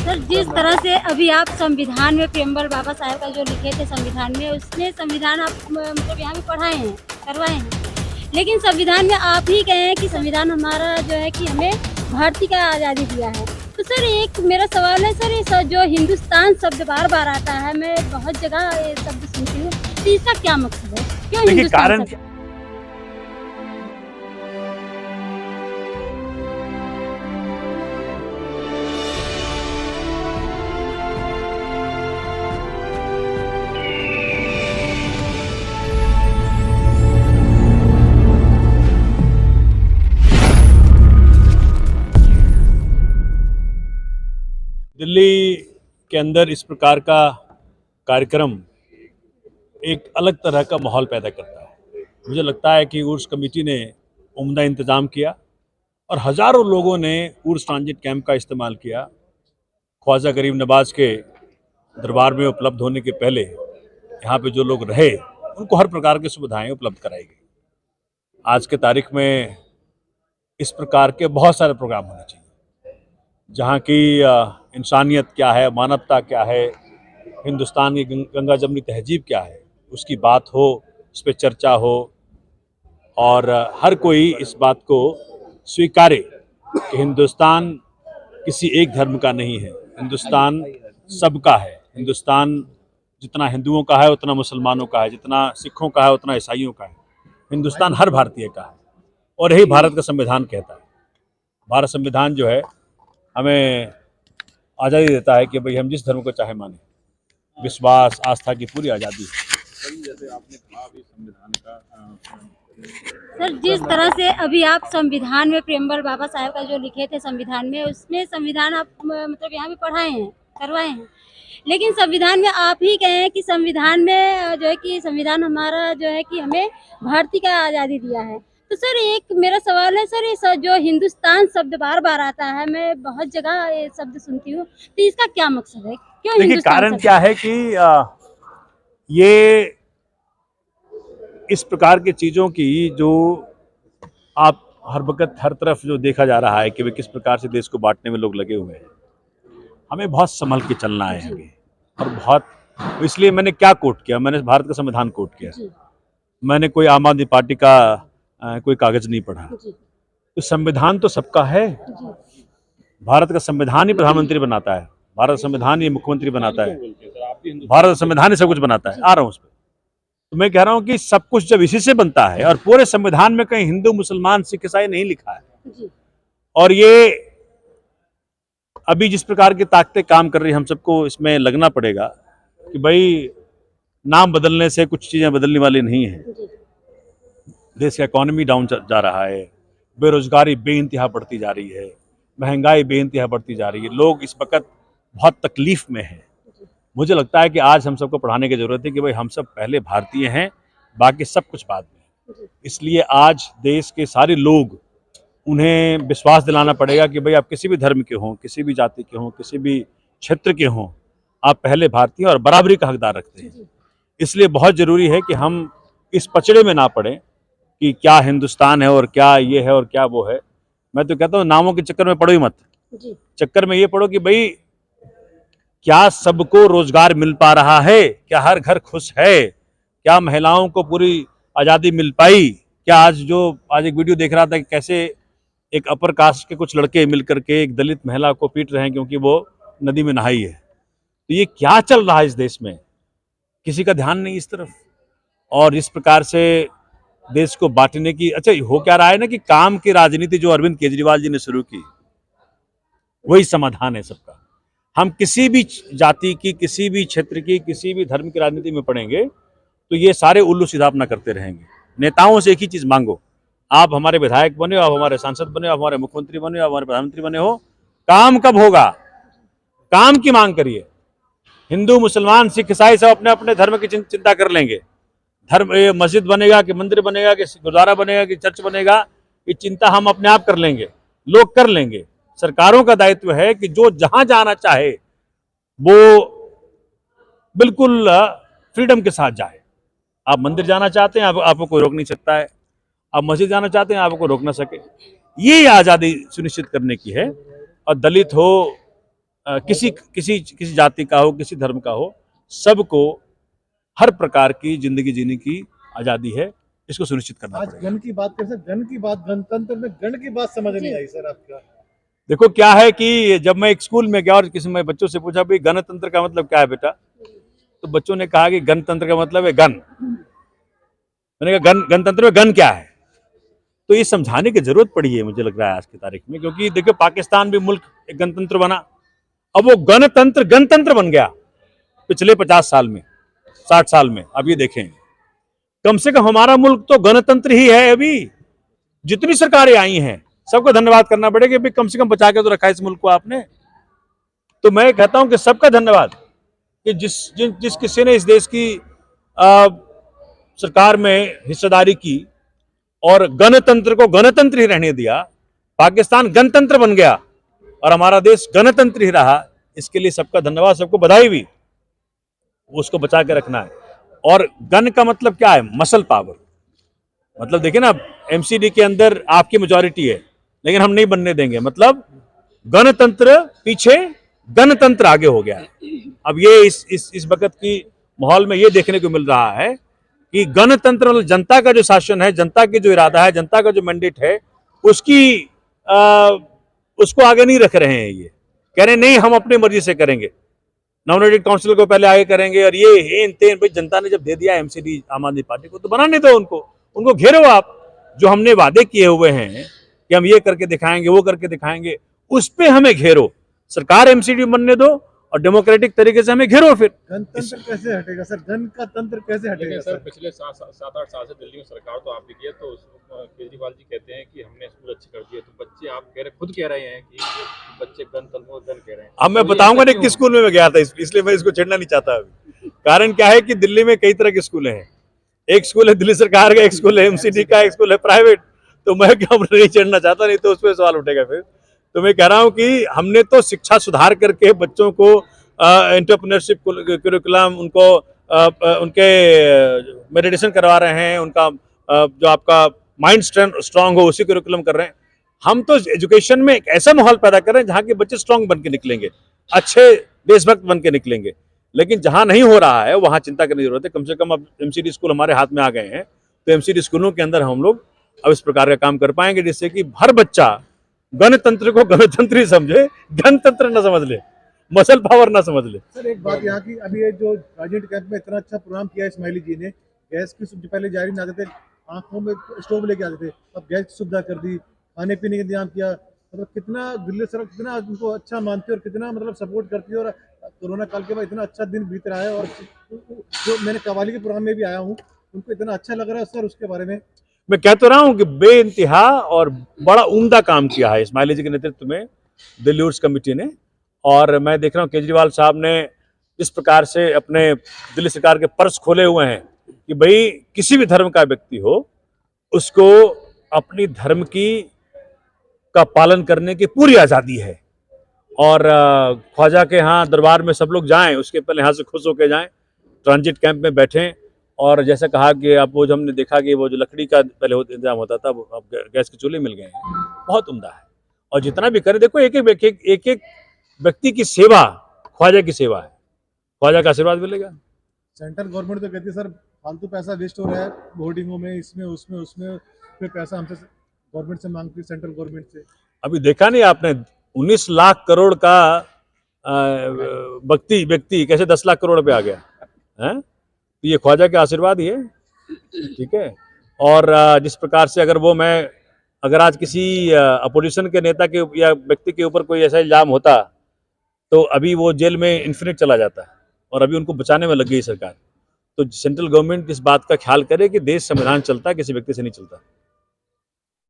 Sir, जिस तरह से अभी आप संविधान में प्रियम्बल बाबा साहेब का जो लिखे थे संविधान में, उसने संविधान आप मतलब यहाँ भी पढ़ाए हैं, करवाए हैं। लेकिन संविधान में आप ही कहे हैं कि संविधान हमारा जो है कि हमें भारती का आज़ादी दिया है। तो सर, एक मेरा सवाल है सर, ये जो हिंदुस्तान शब्द बार बार आता है, मैं बहुत जगह ये शब्द सुनती हूँ, तो इसका क्या मकसद है? क्यों हिंदुस्तान शब्द? दिल्ली के अंदर इस प्रकार का कार्यक्रम एक अलग तरह का माहौल पैदा करता है। मुझे लगता है कि उर्स कमेटी ने उम्दा इंतज़ाम किया और हज़ारों लोगों ने उर्स ट्रांजिट कैंप का इस्तेमाल किया। ख्वाजा गरीब नवाज के दरबार में उपलब्ध होने के पहले यहाँ पे जो लोग रहे उनको हर प्रकार की सुविधाएं उपलब्ध कराई गई। आज के तारीख में इस प्रकार के बहुत सारे प्रोग्राम होने चाहिए जहाँ की इंसानियत क्या है, मानवता क्या है, हिंदुस्तान की गंगा जमनी तहजीब क्या है, उसकी बात हो, उस पर चर्चा हो और हर कोई इस बात को स्वीकारे कि हिंदुस्तान किसी एक धर्म का नहीं है, हिंदुस्तान सबका है। हिंदुस्तान जितना हिंदुओं का है उतना मुसलमानों का है, जितना सिखों का है उतना ईसाइयों का है। हिंदुस्तान हर भारतीय का है और यही भारत का संविधान कहता है। भारत संविधान जो है हमें आज़ादी देता है कि भाई हम जिस धर्म को चाहे माने, विश्वास आस्था की पूरी आज़ादी है। जैसे आपने कहा अभी संविधान का सर, जिस तरह से अभी आप संविधान में प्रियम्बल बाबा साहेब का जो लिखे थे संविधान में, उसने संविधान आप मतलब यहाँ भी पढ़ाए हैं, करवाए हैं। लेकिन संविधान में आप ही कहे हैं कि संविधान में जो है कि संविधान हमारा जो है कि हमें भारती का आज़ादी दिया है। तो सर, एक मेरा सवाल है सर, ये जो हिंदुस्तान शब्द बार बार आता है, मैं बहुत जगह ये शब्द सुनती हूँ, तो इसका क्या मकसद है? क्यों देखिए, कारण शब्द? क्या है कि ये इस प्रकार की चीज़ों की जो आप हर वक्त हर तरफ जो देखा जा रहा है कि वे किस प्रकार से देश को बांटने में लोग लगे हुए हैं, हमें बहुत संभल के चलना है आगे। और बहुत, इसलिए मैंने क्या कोट किया, मैंने भारत का संविधान कोट किया। मैंने कोई आम आदमी पार्टी का कोई कागज नहीं पढ़ा। तो संविधान तो सबका है। भारत का संविधान ही प्रधानमंत्री बनाता है, भारत का संविधान ही मुख्यमंत्री बनाता है, भारत का संविधान ही सब कुछ बनाता है। आ रहा हूँ उस पर। तो मैं कह रहा हूँ कि सब कुछ जब इसी से बनता है और पूरे संविधान में कहीं हिंदू मुसलमान सिख ईसाई नहीं लिखा है, और ये अभी जिस प्रकार की ताकतें काम कर रही है, हम सबको इसमें लगना पड़ेगा कि भाई नाम बदलने से कुछ चीज़ें बदलने वाली नहीं है। देश का इकोनॉमी डाउन जा रहा है, बेरोजगारी बेइंतहा बढ़ती जा रही है, महंगाई बेइंतहा बढ़ती जा रही है, लोग इस वक्त बहुत तकलीफ में हैं। मुझे लगता है कि आज हम सबको पढ़ाने की ज़रूरत है कि भाई हम सब पहले भारतीय हैं, बाकी सब कुछ बाद में। इसलिए आज देश के सारे लोग, उन्हें विश्वास दिलाना पड़ेगा कि भाई आप किसी भी धर्म के हों, किसी भी जाति के हों, किसी भी क्षेत्र के हों, आप पहले भारतीय और बराबरी का हकदार रखते हैं। इसलिए बहुत ज़रूरी है कि हम इस पचड़े में ना पड़ें कि क्या हिंदुस्तान है और क्या ये है और क्या वो है। मैं तो कहता हूँ नामों के चक्कर में पड़ो ही मत। चक्कर में ये पड़ो कि भाई क्या सबको रोजगार मिल पा रहा है, क्या हर घर खुश है, क्या महिलाओं को पूरी आज़ादी मिल पाई। क्या आज एक वीडियो देख रहा था कि कैसे एक अपर कास्ट के कुछ लड़के मिलकर के एक दलित महिला को पीट रहे हैं क्योंकि वो नदी में नहाई है। तो ये क्या चल रहा है इस देश में, किसी का ध्यान नहीं इस तरफ। और इस प्रकार से देश को बांटने की, अच्छा हो क्या रहा है ना कि काम की राजनीति जो अरविंद केजरीवाल जी ने शुरू की, वही समाधान है सबका। हम किसी भी जाति की, किसी भी क्षेत्र की, किसी भी धर्म की राजनीति में पड़ेंगे तो ये सारे उल्लू सीधा अपना करते रहेंगे। नेताओं से एक ही चीज मांगो, आप हमारे विधायक बने हो, आप हमारे सांसद बने हो, आप हमारे मुख्यमंत्री बने हो, आप हमारे प्रधानमंत्री बने हो, काम कब होगा, काम की मांग करिए। हिंदू मुसलमान सिख ईसाई सब अपने अपने धर्म की चिंता कर लेंगे। धर्म, मस्जिद बनेगा कि मंदिर बनेगा कि गुरुद्वारा बनेगा कि चर्च बनेगा, ये चिंता हम अपने आप कर लेंगे, लोग कर लेंगे। सरकारों का दायित्व है कि जो जहां जाना चाहे वो बिल्कुल फ्रीडम के साथ जाए। आप मंदिर जाना चाहते हैं, आपको कोई रोक नहीं सकता है। आप मस्जिद जाना चाहते हैं, आपको रोक ना सके। ये आज़ादी सुनिश्चित करने की है। और दलित हो, किसी किसी किसी जाति का हो, किसी धर्म का हो, सबको हर प्रकार की जिंदगी जीने की आज़ादी है, इसको सुनिश्चित करना आज पड़ेगा। गण की बात कर सर, गण की बात, गणतंत्र में गण की बात समझ नहीं आई सर आपका। देखो क्या है कि जब मैं एक स्कूल में गया और किसी मैं बच्चों से पूछा भाई गणतंत्र का मतलब क्या है बेटा, तो बच्चों ने कहा कि गणतंत्र का मतलब है गन। मैंने कहा गणतंत्र में गन क्या है? तो ये समझाने की जरूरत पड़ी है मुझे लग रहा है आज की तारीख में, क्योंकि देखो पाकिस्तान भी मुल्क एक गणतंत्र बना, अब वो गणतंत्र गणतंत्र बन गया पिछले 50 साल में, 60 साल में। अब ये देखें, कम से कम हमारा मुल्क तो गणतंत्र ही है। अभी जितनी सरकारें आई हैं सबको धन्यवाद करना पड़ेगा कि कम से कम बचा के तो रखा इस मुल्क को आपने। तो मैं कहता हूं कि सबका धन्यवाद कि जिस किसी ने इस देश की सरकार में हिस्सेदारी की और गणतंत्र को गणतंत्र ही रहने दिया। पाकिस्तान गणतंत्र बन गया और हमारा देश गणतंत्र ही रहा, इसके लिए सबका धन्यवाद, सबको बधाई भी। उसको बचा के रखना है। और गन का मतलब क्या है? Muscle power. मतलब देखिए ना, एमसीडी के अंदर आपकी मेजॉरिटी है लेकिन हम नहीं बनने देंगे, मतलब गणतंत्र पीछे, गणतंत्र आगे हो गया। अब ये इस वक्त की माहौल में ये देखने को मिल रहा है कि गणतंत्र मतलब जनता का जो शासन है, जनता की जो इरादा है, जनता का जो मैंडेट है, उसको आगे नहीं रख रहे हैं। ये कह रहे हैं नहीं हम अपनी मर्जी से करेंगे, नॉमिनेटेड काउंसिल को पहले आगे करेंगे और ये हेन तेन। भाई जनता ने जब दे दिया एमसीडी आम आदमी पार्टी को तो बनाने दो, उनको घेरो आप। जो हमने वादे किए हुए हैं कि हम ये करके दिखाएंगे, वो करके दिखाएंगे, उस पे हमें घेरो। सरकार एमसीडी बनने दो और डेमोक्रेटिक तरीके से हमें घेरो। फिर गणतंत्र कैसे हटेगा सर? गण का तंत्र कैसे हटेगा लेकिन सर? सर पिछले 7-8 साल से दिल्ली में सरकार तो आपने की है, तो केजरीवाल जी कहते हैं कि हमने स्कूल अच्छे कर दिए, तो बच्चे आप खुद कह रहे हैं कि बच्चे गणतंत्र को गन कह रहे हैं। अब मैं तो ये बताऊंगा ऐसा नहीं किस स्कूल में मैं गया था, इसलिए मैं इसको छेड़ना नहीं चाहता अभी। कारण क्या है कि दिल्ली में कई तरह के स्कूल हैं। एक स्कूल है दिल्ली सरकार का, एक स्कूल है एमसीडी का, एक स्कूल है प्राइवेट। तो मैं क्या नहीं छेड़ना चाहता, नहीं तो उस पर सवाल उठेगा फिर। तो मैं कह रहा हूँ कि हमने तो शिक्षा सुधार करके बच्चों को एंटरप्रेन्योरशिप करिकुलम, उनको उनके मेडिटेशन करवा रहे हैं, उनका जो आपका माइंड स्ट्रांग हो उसी करिकुलम कर रहे हैं। हम तो एजुकेशन में एक ऐसा माहौल पैदा कर रहे हैं जहाँ के बच्चे स्ट्रांग बन के निकलेंगे, अच्छे देशभक्त बन के निकलेंगे। लेकिन जहाँ नहीं हो रहा है वहाँ चिंता करने की जरूरत है। कम से कम अब एमसीडी स्कूल हमारे हाथ में आ गए हैं, तो एमसीडी स्कूलों के अंदर हम लोग अब इस प्रकार का काम कर पाएंगे जिससे कि हर बच्चा गणतंत्र को गणतंत्र ही समझे, गणतंत्र न समझ ले, मसल पावर ना समझ ले। सर एक बात यहाँ की, अभी ये जो राजनीति कैंप में इतना अच्छा प्रोग्राम किया इस्माइली जी ने, गैस की सुविधा पहले जारी नहीं आते थे, आंखों में स्टोव लेके आते थे, अब गैस की सुविधा कर दी, खाने पीने का इंतजाम किया। मतलब कितना दिल्ली सरकार कितना उनको अच्छा मानती है और कितना मतलब सपोर्ट करती है। और कोरोना काल के बाद इतना अच्छा दिन बीत रहा है। और जो मैंने कव्वाली के प्रोग्राम में भी आया हूँ, उनको इतना अच्छा लग रहा है सर। उसके बारे में मैं कह तो रहा हूँ कि बेइंतहा और बड़ा उम्दा काम किया है इस्माइली जी के नेतृत्व में दिल्ली उर्स कमेटी ने। और मैं देख रहा हूँ केजरीवाल साहब ने इस प्रकार से अपने दिल्ली सरकार के पर्स खोले हुए हैं कि भाई किसी भी धर्म का व्यक्ति हो उसको अपनी धर्म का पालन करने की पूरी आज़ादी है। और ख्वाजा के यहाँ दरबार में सब लोग जाएं, उसके पहले यहाँ से खुश होकर जाएं, ट्रांजिट कैंप में बैठें। और जैसा कहा कि अब वो जो हमने देखा कि वो जो लकड़ी का पहले इंतजाम होता था वो अब गैस के चूल्हे मिल गए हैं, बहुत उम्दा है। और जितना भी करे, देखो एक एक व्यक्ति की सेवा ख्वाजा की सेवा है, ख्वाजा का आशीर्वाद मिलेगा। सेंट्रल गवर्नमेंट तो कहती है सर फालतू पैसा वेस्ट हो रहा है बोर्डिंगों में, इसमें उसमें उसमें, फिर पैसा हमसे गवर्नमेंट से मांगती है, सेंट्रल गवर्नमेंट से। अभी देखा नहीं आपने 19 लाख करोड़ का व्यक्ति कैसे 10 लाख करोड़ पे आ गया है? तो ये ख्वाजा के आशीर्वाद ही है, ठीक है। और जिस प्रकार से अगर आज किसी अपोजिशन के नेता के या व्यक्ति के ऊपर कोई ऐसा इल्जाम होता तो अभी वो जेल में इन्फिनिट चला जाता है, और अभी उनको बचाने में लग गई सरकार। तो सेंट्रल गवर्नमेंट इस बात का ख्याल करे कि देश संविधान चलता है, किसी व्यक्ति से नहीं चलता।